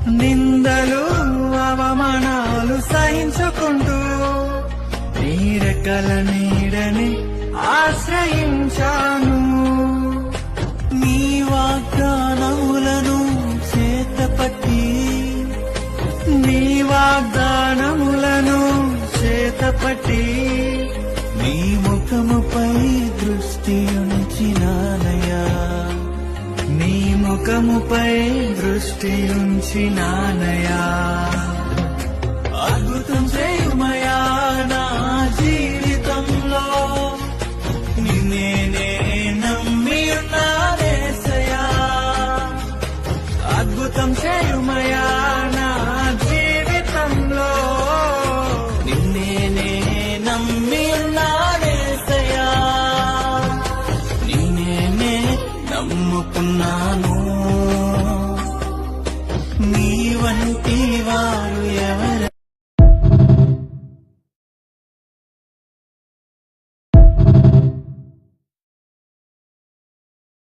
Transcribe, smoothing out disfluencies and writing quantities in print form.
నిందలు అవమానాలు సహించుకుంటూ నీ రెక్కల నీడని ఆశ్రయించాను. నీ వాగ్దానములను చేతపట్టి నీ వాగ్దానములను చేతపట్టి నీ ముఖముపై దృష్టి ఉంచినానయ్యా, నీ ముఖముపై దృష్టి ఉంచినానయ్యా. అద్భుతం చేయుమయా నా జీవితంలో, నిన్నే నమ్మి ఉన్నానేసయ్యా. అద్భుతం చేయుమయా నా జీవితంలో, నిన్నే నమ్మి ఉన్నానేసయ్యా. నిన్నే నమ్ముకున్నాను, నీ వంటి వారు